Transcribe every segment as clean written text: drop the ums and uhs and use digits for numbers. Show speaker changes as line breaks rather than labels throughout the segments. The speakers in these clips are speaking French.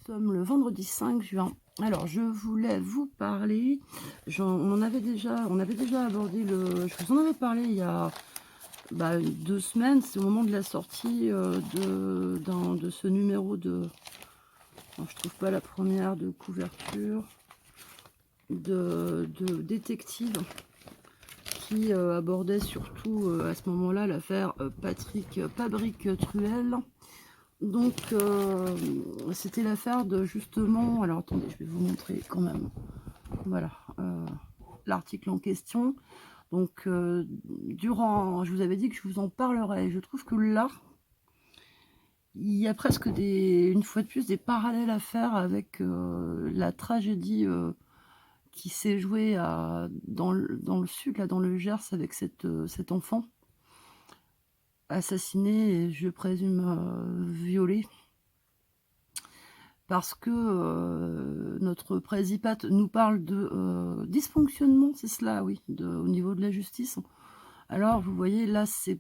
Nous sommes le vendredi 5 juin. Alors, je voulais vous parler, on avait déjà abordé je vous en avais parlé il y a 2 semaines, c'est au moment de la sortie de ce numéro alors, je trouve pas la première de couverture, de détective qui abordait surtout à ce moment-là l'affaire Patrick Pabric-Truel. Donc, c'était l'affaire de justement, alors attendez, je vais vous montrer quand même, voilà, l'article en question. Donc, je vous avais dit que je vous en parlerai. Je trouve que là, il y a presque une fois de plus, des parallèles à faire avec la tragédie qui s'est jouée dans le sud, là, dans le Gers, avec cet enfant assassiné et je présume violé. Parce que notre présipat nous parle de dysfonctionnement, c'est cela, oui, au niveau de la justice. Alors, vous voyez, là, c'est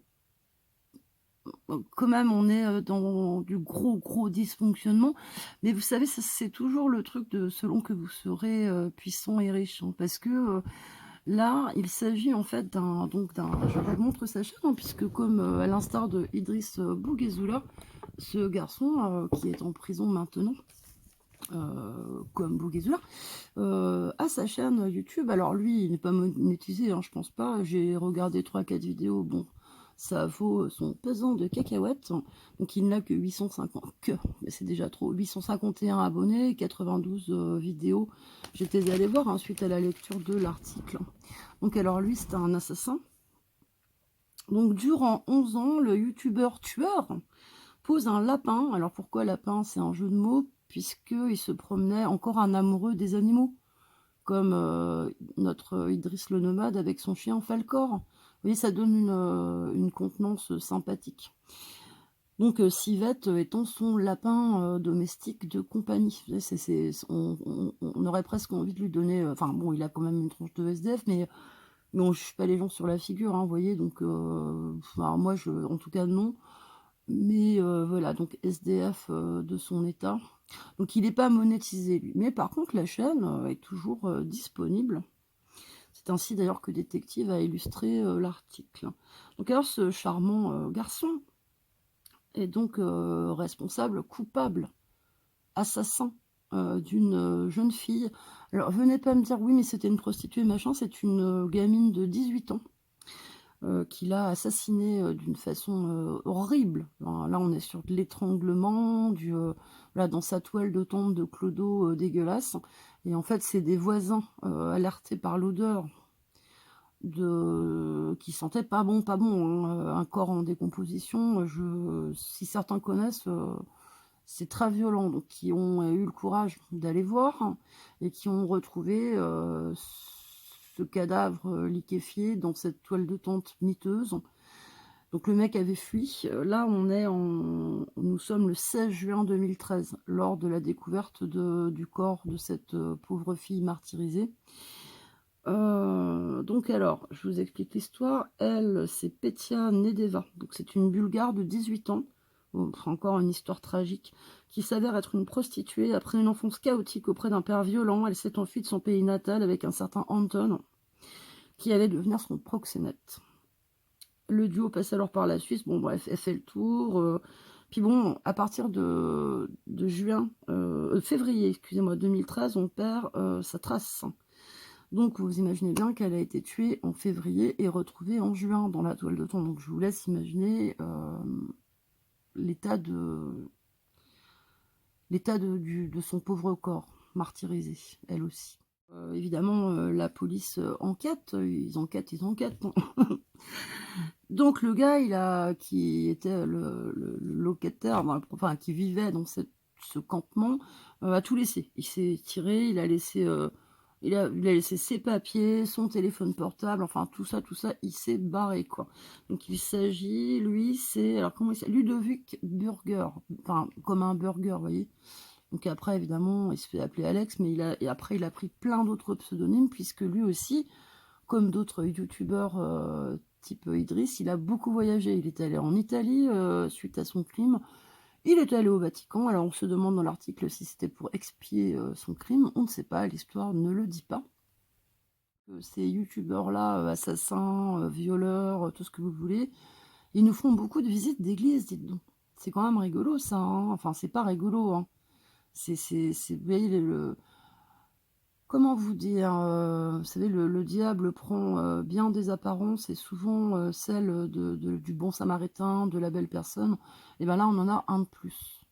quand même, on est dans du gros dysfonctionnement. Mais vous savez, c'est toujours le truc de selon que vous serez puissant et riche. Hein, parce que là, il s'agit en fait je vous montre sa chaîne, hein, puisque comme à l'instar de Idriss Bouguezzoula, ce garçon qui est en prison maintenant, comme Bouguezzoula, à sa chaîne YouTube. Alors lui, il n'est pas monétisé, hein, je pense pas. J'ai regardé 3-4 vidéos, bon, ça vaut son pesant de cacahuètes. Donc il n'a que 850, mais c'est déjà trop. 851 abonnés, 92 vidéos. J'étais allée voir ensuite à la lecture de l'article. Donc alors lui, c'est un assassin. Donc durant 11 ans, le youtubeur tueur pose un lapin. Alors pourquoi lapin? C'est un jeu de mots, puisqu'il se promenait, encore un amoureux des animaux, comme notre Idriss le nomade avec son chien Falcor. Vous voyez, ça donne une contenance sympathique. Donc Civette étant son lapin domestique de compagnie. On aurait presque envie de lui donner... Enfin bon, il a quand même une tronche de SDF, mais on ne juge pas les gens sur la figure, hein, vous voyez. Donc moi, en tout cas, non. Mais voilà, donc SDF de son état. Donc il n'est pas monétisé, lui. Mais par contre, la chaîne est toujours disponible. C'est ainsi d'ailleurs que Détective a illustré l'article. Donc alors, ce charmant garçon est donc responsable, coupable, assassin d'une jeune fille. Alors, venez pas me dire, oui, mais c'était une prostituée, machin. C'est une gamine de 18 ans. Qu'il a assassiné d'une façon horrible. Alors là, on est sur de l'étranglement, là, dans sa toile de tombe de clodo dégueulasse. Et en fait, c'est des voisins alertés par l'odeur qui sentaient pas bon, hein, un corps en décomposition. Si certains connaissent, c'est très violent. Donc, qui ont eu le courage d'aller voir, hein, et qui ont retrouvé ce cadavre liquéfié dans cette toile de tente miteuse. Donc le mec avait fui. Là, nous sommes le 16 juin 2013, lors de la découverte du corps de cette pauvre fille martyrisée. Donc alors, je vous explique l'histoire. Elle, c'est Petia Nedeva. Donc c'est une Bulgare de 18 ans. Bon, encore une histoire tragique, qui s'avère être une prostituée. Après une enfance chaotique auprès d'un père violent, elle s'est enfuie de son pays natal avec un certain Anton, qui allait devenir son proxénète. Le duo passe alors par la Suisse. Bon, bref, elle fait le tour. Puis bon, à partir de février, excusez-moi, 2013, on perd sa trace. Donc, vous imaginez bien qu'elle a été tuée en février et retrouvée en juin dans la toile de tente. Donc, je vous laisse imaginer l'état de son pauvre corps, martyrisé, elle aussi. Évidemment, la police enquête, ils enquêtent. Donc le gars, qui était le locataire, enfin qui vivait dans ce campement, a tout laissé. Il s'est tiré, il a laissé ses papiers, son téléphone portable, enfin tout ça, il s'est barré, quoi. Donc il s'agit, lui, alors comment il s'appelle, Ludovic Burger, enfin comme un burger, vous voyez. Donc après, évidemment, il se fait appeler Alex, mais après il a pris plein d'autres pseudonymes, puisque lui aussi, comme d'autres youtubeurs type Idriss, il a beaucoup voyagé. Il est allé en Italie suite à son crime. Il est allé au Vatican, alors on se demande dans l'article si c'était pour expier, son crime, on ne sait pas, l'histoire ne le dit pas. Ces youtubeurs-là, assassins, violeurs, tout ce que vous voulez, ils nous font beaucoup de visites d'église, dites donc. C'est quand même rigolo ça, hein. Enfin, c'est pas rigolo, hein. Vous voyez le comment vous dire? Vous savez le diable prend, bien des apparences et souvent, celles du bon samaritain, de la belle personne, et ben là, on en a un de plus.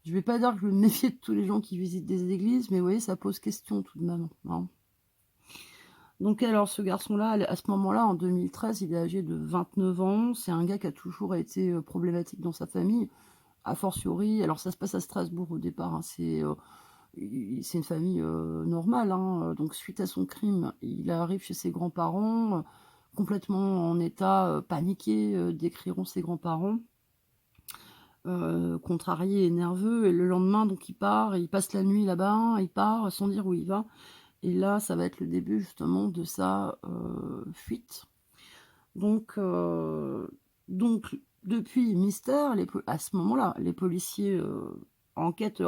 Je vais pas dire que je vais me méfier de tous les gens qui visitent des églises, mais vous voyez, ça pose question tout de même, hein. Donc alors ce garçon-là, à ce moment-là, en 2013, il est âgé de 29 ans. C'est un gars qui a toujours été, problématique dans sa famille, a fortiori alors ça se passe à Strasbourg au départ, hein, c'est une famille, normale, hein, donc suite à son crime, il arrive chez ses grands-parents, complètement en état, paniqué, décriront ses grands-parents, contrarié et nerveux, et le lendemain donc il part et il passe la nuit là-bas, il part sans dire où il va, et là, ça va être le début justement de sa, fuite. Donc donc depuis mystère, à ce moment-là, les policiers, enquêtent,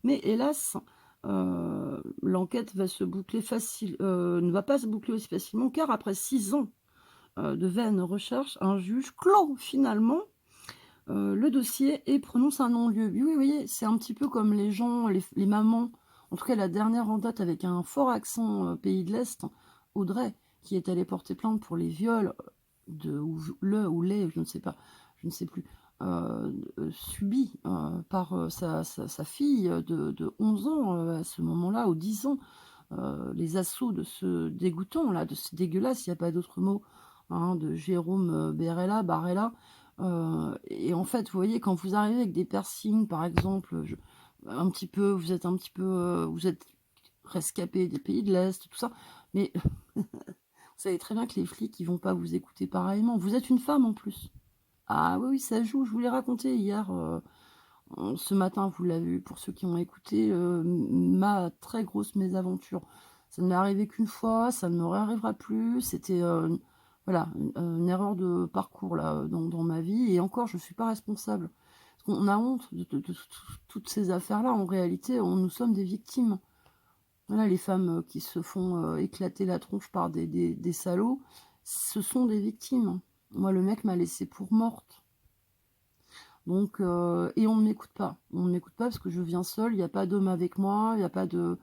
mais hélas, l'enquête va se boucler ne va pas se boucler aussi facilement, car après 6 ans, de vaines recherches, un juge clôt finalement, le dossier et prononce un non-lieu. Oui, oui, vous voyez, c'est un petit peu comme les gens, les mamans, en tout cas la dernière en date avec un fort accent, pays de l'Est, Audrey, qui est allée porter plainte pour les viols ou les, je ne sais pas, je ne sais plus, subis, par, sa fille, de 11 ans, à ce moment-là, ou 10 ans. Les assauts de ce dégoûtant là, de ce dégueulasse, il y a pas d'autre mot, hein, de Jérôme, Barella, et en fait, vous voyez, quand vous arrivez avec des piercings, par exemple, un petit peu, vous êtes rescapé des pays de l'Est, tout ça, mais vous savez très bien que les flics, ils vont pas vous écouter pareillement. Vous êtes une femme en plus. Ah oui, oui, ça joue. Je vous l'ai raconté hier, ce matin, vous l'avez vu pour ceux qui ont écouté, ma très grosse mésaventure. Ça ne m'est arrivé qu'une fois, ça ne me réarrivera plus. C'était, voilà, une erreur de parcours là, dans ma vie, et encore, je ne suis pas responsable. Parce qu'on a honte de toutes ces affaires-là. En réalité, nous sommes des victimes. Voilà, les femmes, qui se font, éclater la tronche par des salauds, ce sont des victimes. Moi, le mec m'a laissée pour morte. Donc et on ne m'écoute pas. On ne m'écoute pas parce que je viens seule, il y a pas d'homme avec moi, il y a pas de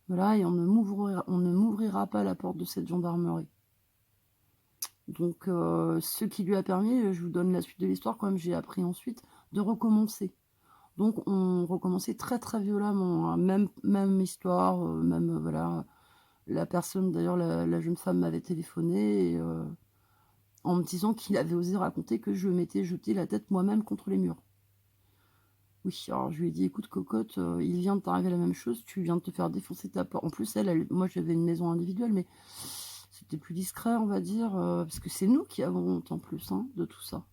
voilà, et on ne m'ouvrira pas la porte de cette gendarmerie. Donc ce qui lui a permis, je vous donne la suite de l'histoire, quand même j'ai appris ensuite, de recommencer. Donc on recommençait très, très violemment, hein, même histoire, même, voilà. La personne d'ailleurs, la jeune femme m'avait téléphoné, et en me disant qu'il avait osé raconter que je m'étais jeté la tête moi-même contre les murs. Oui, alors je lui ai dit: «Écoute cocotte, il vient de t'arriver la même chose, tu viens de te faire défoncer ta porte». En plus moi j'avais une maison individuelle, mais c'était plus discret on va dire, parce que c'est nous qui avons honte en plus, hein, de tout ça.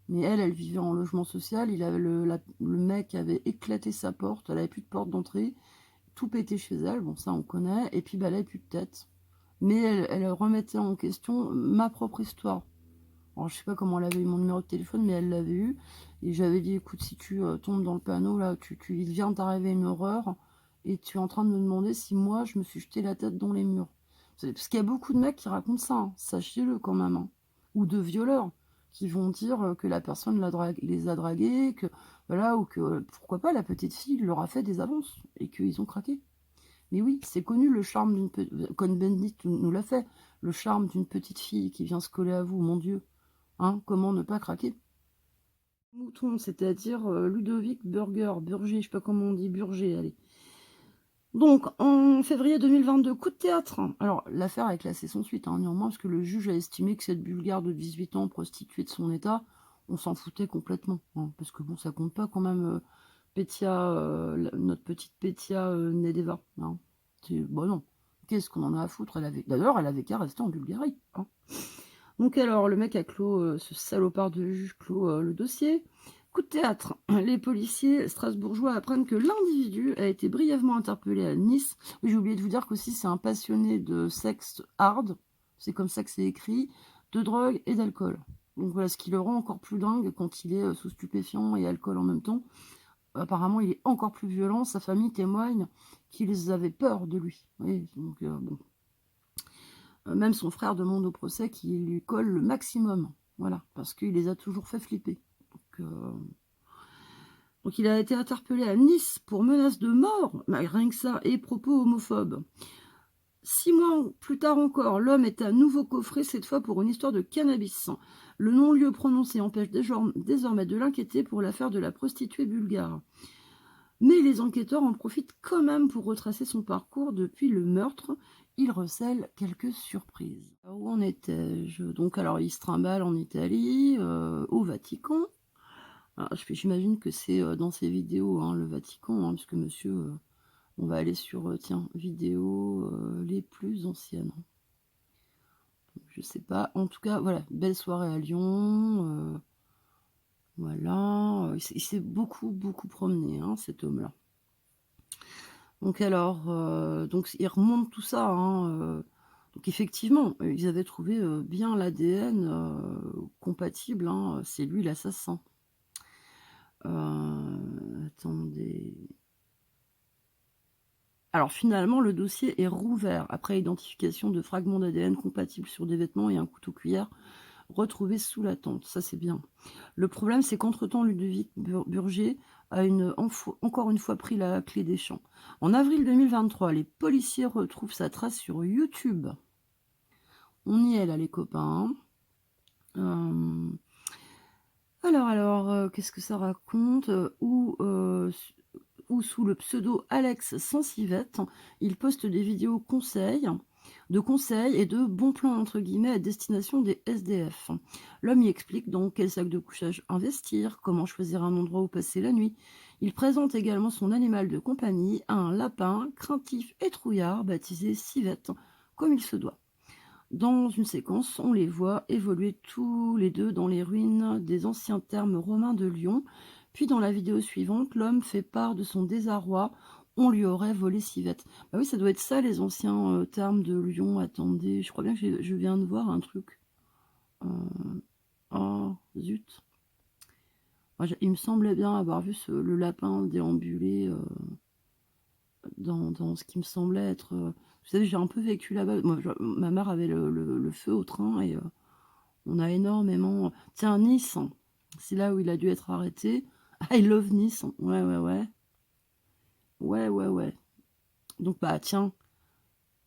Mais elle vivait en logement social, il avait le mec avait éclaté sa porte, elle avait plus de porte d'entrée, tout pétait chez elle, bon ça on connaît, et puis bah, elle avait plus de tête. Mais elle remettait en question ma propre histoire. Alors, je sais pas comment elle avait eu mon numéro de téléphone, mais elle l'avait eu. Et j'avais dit: écoute, si tu tombes dans le panneau, là, il vient d'arriver une horreur, et tu es en train de me demander si moi, je me suis jeté la tête dans les murs. Parce qu'il y a beaucoup de mecs qui racontent ça, hein, sachez-le quand même, hein. Ou de violeurs, qui vont dire que la personne les a dragués, que, voilà, ou que, pourquoi pas, la petite fille leur a fait des avances, et qu'ils ont craqué. Mais oui, c'est connu le charme d'une petite... Cohn-Bendit nous l'a fait. Le charme d'une petite fille qui vient se coller à vous, mon Dieu. Hein, comment ne pas craquer? Mouton, c'est-à-dire Ludovic Burger, je sais pas comment on dit, Burger, allez. Donc, en février 2022, coup de théâtre. Alors, l'affaire est classée sans suite, hein, néanmoins, parce que le juge a estimé que cette Bulgare de 18 ans, prostituée de son état, on s'en foutait complètement. Hein, parce que bon, ça compte pas quand même, Pétia, notre petite Pétia Nedeva. Hein. Bon, non. Qu'est-ce qu'on en a à foutre? D'ailleurs, elle avait qu'à rester en Bulgarie. Hein. Donc alors, le mec a clos, ce salopard de juge clos le dossier. Coup de théâtre, les policiers strasbourgeois apprennent que l'individu a été brièvement interpellé à Nice. Oui, j'ai oublié de vous dire qu'aussi c'est un passionné de sexe hard, c'est comme ça que c'est écrit, de drogue et d'alcool. Donc voilà, ce qui le rend encore plus dingue quand il est, sous stupéfiants et alcool en même temps. Apparemment, il est encore plus violent. Sa famille témoigne qu'ils avaient peur de lui. Oui, donc bon. Même son frère demande au procès qu'il lui colle le maximum. Voilà, parce qu'il les a toujours fait flipper. Donc il a été interpellé à Nice pour menace de mort, mais rien que ça, et propos homophobes. 6 mois plus tard encore, l'homme est à nouveau coffré, cette fois pour une histoire de cannabis. Le non-lieu prononcé empêche désormais de l'inquiéter pour l'affaire de la prostituée bulgare. Mais les enquêteurs en profitent quand même pour retracer son parcours depuis le meurtre. Il recèle quelques surprises. Où en étais-je? Donc alors il se trimballe en Italie, au Vatican. J'imagine que c'est dans ses vidéos, hein, le Vatican, hein, parce que monsieur, on va aller sur, tiens, vidéos les plus anciennes. Je sais pas. En tout cas, voilà, belle soirée à Lyon. Voilà. Il s'est beaucoup, beaucoup promené, hein, cet homme-là. Donc alors, donc il remonte tout ça, hein, donc effectivement, ils avaient trouvé, bien l'ADN, compatible, hein, c'est lui l'assassin. Attendez. Alors finalement, le dossier est rouvert après identification de fragments d'ADN compatibles sur des vêtements et un couteau-cuillère retrouvé sous la tente. Ça, c'est bien. Le problème, c'est qu'entre-temps, Ludovic Burger a encore une fois pris la clé des champs. En avril 2023, les policiers retrouvent sa trace sur YouTube. On y est là, les copains. Alors, qu'est-ce que ça raconte? Ou sous le pseudo Alex sans civette, il poste des vidéos de conseils et de bons plans entre guillemets à destination des SDF. L'homme y explique donc quel sac de couchage investir, comment choisir un endroit où passer la nuit. Il présente également son animal de compagnie, un lapin craintif et trouillard baptisé Civette, comme il se doit. Dans une séquence, on les voit évoluer tous les deux dans les ruines des anciens thermes romains de Lyon. Puis dans la vidéo suivante, l'homme fait part de son désarroi. On lui aurait volé Civette. Bah oui, ça doit être ça, les anciens thermes de Lyon. Attendez, je crois bien que je viens de voir un truc. Oh, zut. Moi, il me semblait bien avoir vu le lapin déambuler dans ce qui me semblait être... vous savez, j'ai un peu vécu là-bas. Moi, ma mère avait le feu au train et on a énormément... Tiens, Nice, c'est là où il a dû être arrêté. I love Nice. Ouais, ouais, ouais. Ouais, ouais, ouais. Donc, bah, tiens,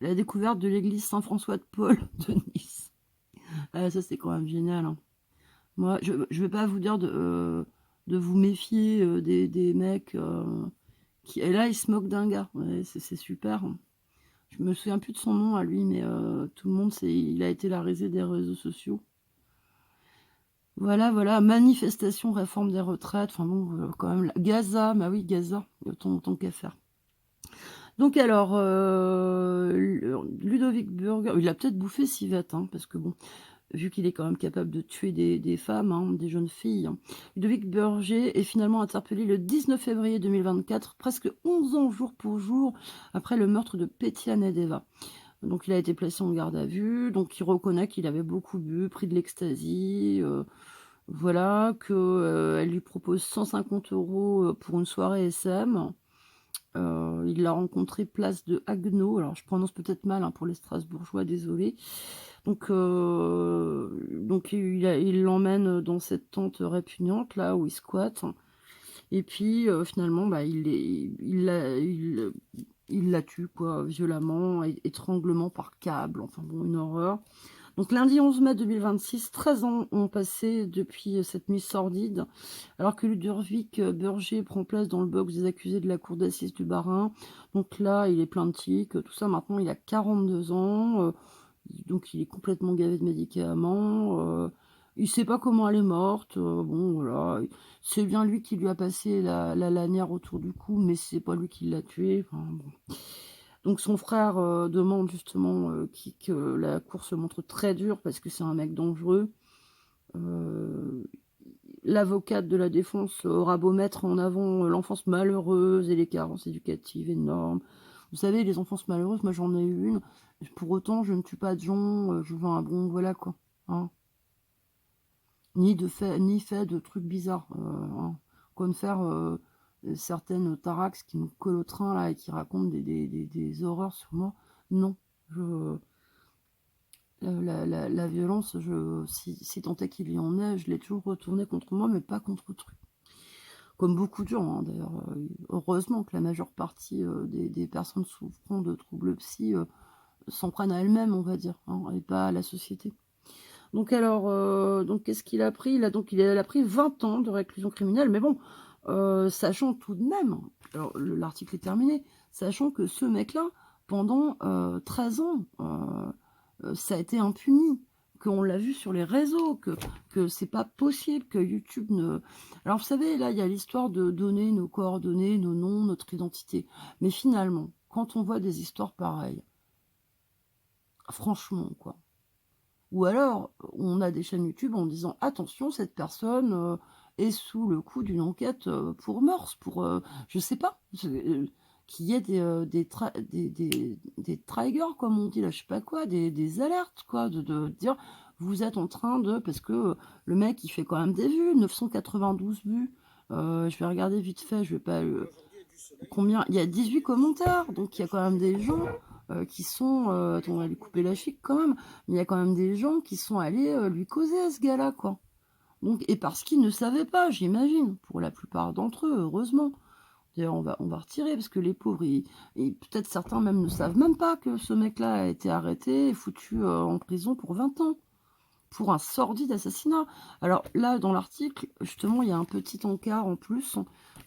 la découverte de l'église Saint-François de Paul de Nice. Ah, ça, c'est quand même génial, hein. Moi, je vais pas vous dire de vous méfier des mecs qui... Et là, ils se moquent d'un gars. Ouais, c'est super. Je me souviens plus de son nom à lui, mais tout le monde, il a été la risée des réseaux sociaux. Voilà, voilà, manifestation, réforme des retraites, enfin bon, quand même, Gaza, bah oui, Gaza, autant qu'à faire. Donc alors, Ludovic Burger, il a peut-être bouffé Civette, hein, parce que bon, vu qu'il est quand même capable de tuer des femmes, hein, des jeunes filles. Hein. Ludovic Burger est finalement interpellé le 19 février 2024, presque 11 ans jour pour jour, après le meurtre de Petia Nedeva. Donc il a été placé en garde à vue, donc il reconnaît qu'il avait beaucoup bu, pris de l'ecstasy, voilà, qu'elle lui propose 150 € pour une soirée SM. Il l'a rencontré place de Haguenau, alors je prononce peut-être mal hein, pour les Strasbourgeois, désolé. Donc il l'emmène dans cette tente répugnante, là où il squatte. Et puis finalement, bah, il la tue, quoi, violemment, étranglement par câble, enfin bon, une horreur. Donc lundi 11 mai 2026, 13 ans ont passé depuis cette nuit sordide, alors que Ludovic Burger prend place dans le box des accusés de la cour d'assises du Bas-Rhin. Donc là, il est plein de tics, tout ça, maintenant il a 42 ans, donc il est complètement gavé de médicaments, il sait pas comment elle est morte, bon voilà, c'est bien lui qui lui a passé la lanière autour du cou, mais c'est pas lui qui l'a tué, enfin bon. Donc son frère demande justement que la cour se montre très dure parce que c'est un mec dangereux. Euh, L'avocate de la défense aura beau mettre en avant l'enfance malheureuse et les carences éducatives énormes. Vous savez, les enfances malheureuses, moi j'en ai eu une. Pour autant, je ne tue pas de gens, je veux un bon, voilà quoi. Hein. ni fait de trucs bizarres, hein. Comme faire, certaines tarax qui nous collent au train là et qui racontent des horreurs sur moi. Non, je la violence, si tant est qu'il y en ait, je l'ai toujours retournée contre moi, mais pas contre autrui. Comme beaucoup de gens, hein, d'ailleurs, heureusement que la majeure partie, des personnes souffrant de troubles psy, s'en prennent à elles-mêmes, on va dire, hein, et pas à la société. Donc alors, donc qu'est-ce qu'il a pris? Il a pris 20 ans de réclusion criminelle, mais bon, sachant tout de même, alors l'article est terminé, sachant que ce mec-là, pendant, 13 ans, ça a été impuni, qu'on l'a vu sur les réseaux, que c'est pas possible, que YouTube ne alors vous savez, là, il y a l'histoire de donner nos coordonnées, nos noms, notre identité. Mais finalement, quand on voit des histoires pareilles, franchement, quoi. Ou alors, on a des chaînes YouTube en disant: «Attention, cette personne, est sous le coup d'une enquête, pour mœurs, pour, je sais pas». Qu'il y ait des triggers comme on dit là, je sais pas quoi, des alertes quoi, de dire: «Vous êtes en train de» parce que, le mec il fait quand même des vues, 992 vues. Je vais regarder vite fait, je vais pas, combien il y a 18 commentaires, donc il y a quand même des gens, qui sont, attends, on va lui couper la chic quand même, mais il y a quand même des gens qui sont allés, lui causer à ce gars-là, quoi. Donc et parce qu'ils ne savaient pas, j'imagine, pour la plupart d'entre eux, heureusement. D'ailleurs, on va retirer parce que les pauvres, et peut-être certains même ne savent même pas que ce mec-là a été arrêté et foutu, en prison pour 20 ans, pour un sordide assassinat. Alors là, dans l'article, justement, il y a un petit encart en plus,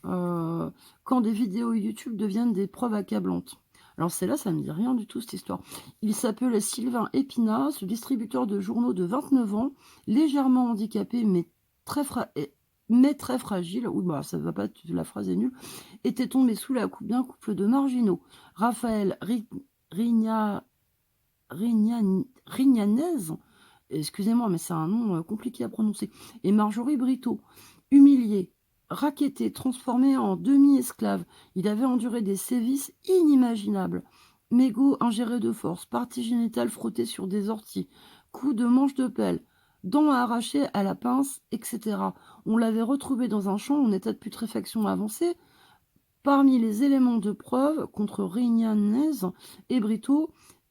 quand des vidéos YouTube deviennent des preuves accablantes. Alors c'est là, ça me dit rien du tout cette histoire. Il s'appelait Sylvain Épinat, ce distributeur de journaux de 29 ans, légèrement handicapé mais très fragile. Oui, bah ça va pas, la phrase est nulle. Était tombé sous la coupe d'un couple de marginaux. Raphaël Rigna, Rignanez, excusez-moi, mais c'est un nom compliqué à prononcer, et Marjorie Brito, humilié, racketté, transformé en demi-esclave. Il avait enduré des sévices inimaginables. Mégots ingérés de force, parties génitales frottées sur des orties, coups de manche de pelle, dents arrachées à la pince, etc. On l'avait retrouvé dans un champ en état de putréfaction avancée. Parmi les éléments de preuve contre Rignanez et Brito,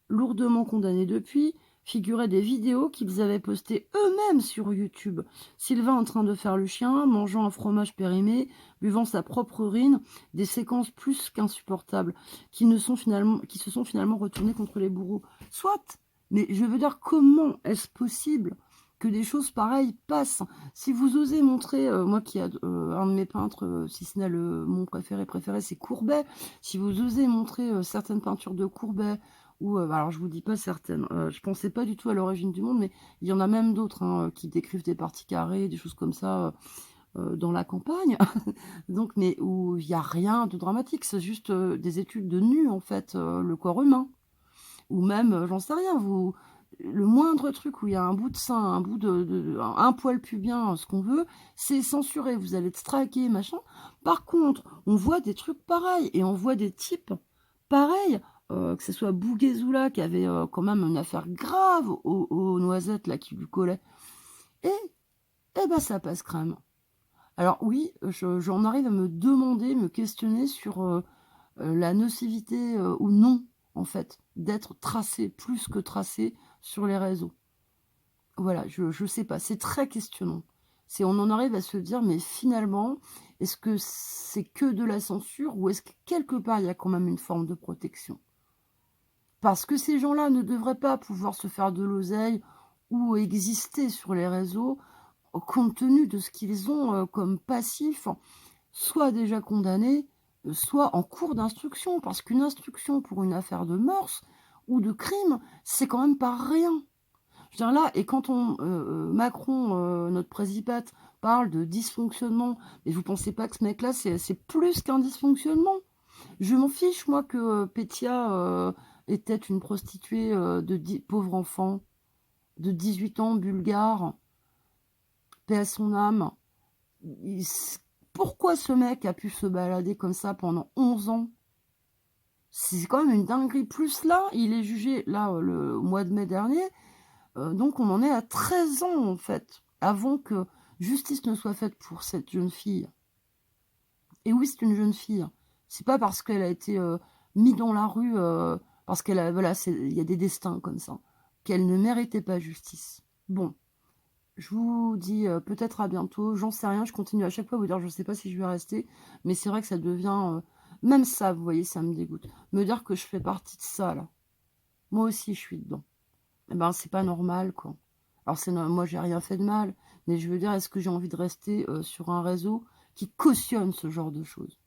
lourdement condamnés depuis, figuraient des vidéos qu'ils avaient postées eux-mêmes sur YouTube. Sylvain en train de faire le chien, mangeant un fromage périmé, buvant sa propre urine, des séquences plus qu'insupportables, qui se sont finalement retournées contre les bourreaux. Soit, mais je veux dire, comment est-ce possible que des choses pareilles passent? Si vous osez montrer, moi qui a un de mes peintres, si ce n'est mon préféré, c'est Courbet. Si vous osez montrer, certaines peintures de Courbet ou, alors je vous dis pas certaines, je pensais pas du tout à l'origine du monde, mais il y en a même d'autres, hein, qui décrivent des parties carrées, des choses comme ça, dans la campagne. Donc mais où il y a rien de dramatique, c'est juste, des études de nu, en fait, le corps humain. Ou même, j'en sais rien, le moindre truc où il y a un bout de sein, un bout un poil pubien, ce qu'on veut, c'est censuré, vous allez être striké, machin. Par contre, on voit des trucs pareils et on voit des types pareils, que ce soit Bouguezoula qui avait, quand même une affaire grave aux noisettes là qui lui collaient et bah, ça passe crème. Alors oui, j'en arrive à me demander, me questionner sur, la nocivité, ou non, en fait, d'être tracé, plus que tracé sur les réseaux. Voilà, je sais pas, c'est très questionnant. On en arrive à se dire: «Mais finalement, est-ce que c'est que de la censure ou est-ce que quelque part, il y a quand même une forme de protection?» Parce que ces gens-là ne devraient pas pouvoir se faire de l'oseille ou exister sur les réseaux, compte tenu de ce qu'ils ont, comme passif, soit déjà condamnés, soit en cours d'instruction. Parce qu'une instruction pour une affaire de mœurs ou de crime, c'est quand même pas rien. Je veux dire là et quand Macron, notre présipate, parle de dysfonctionnement, mais vous pensez pas que ce mec-là, c'est plus qu'un dysfonctionnement? Je m'en fiche moi que, Pétia, était une prostituée, pauvre enfant de 18 ans, bulgare, paix à son âme. Il s Pourquoi ce mec a pu se balader comme ça pendant 11 ans? C'est quand même une dinguerie. Plus là, il est jugé là, le mois de mai dernier, donc on en est à 13 ans en fait. avant que justice ne soit faite pour cette jeune fille. Et oui, c'est une jeune fille. C'est pas parce qu'elle a été, mise dans la rue, parce qu'elle a voilà, il y a des destins comme ça, qu'elle ne méritait pas justice. Bon, je vous dis, peut-être à bientôt, j'en sais rien, je continue à chaque fois à vous dire: «Je sais pas si je vais rester», mais c'est vrai que ça devient, même ça, vous voyez, ça me dégoûte. Me dire que je fais partie de ça là, moi aussi je suis dedans. Et ben, c'est pas normal, quoi. Alors c'est no moi j'ai rien fait de mal, mais je veux dire, est-ce que j'ai envie de rester, sur un réseau qui cautionne ce genre de choses?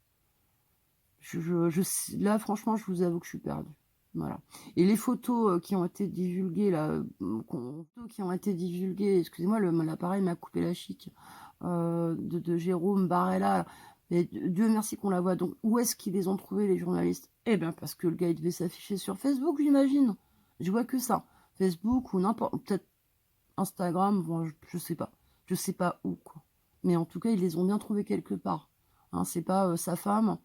Je s Là, franchement, je vous avoue que je suis perdue. Voilà. Et les photos, qui ont été divulguées là, qui ont été divulguées, excusez-moi, l'appareil m'a coupé la chic, de Jérôme Barella, et Dieu merci qu'on la voit. Donc où est-ce qu'ils les ont trouvés, les journalistes? Eh bien parce que le gars, il devait s'afficher sur Facebook, j'imagine. Je vois que ça. Facebook ou n'importe, peut-être Instagram, bon, je sais pas. Je sais pas où, quoi. Mais en tout cas, ils les ont bien trouvés quelque part. Hein, c'est pas, sa femme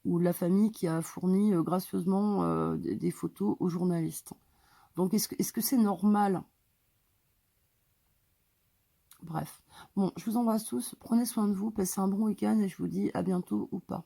ou la famille qui a fourni, gracieusement, des photos aux journalistes. Donc est-ce que c'est normal? Bref. Bon, je vous embrasse tous, prenez soin de vous, passez un bon week-end et je vous dis à bientôt ou pas.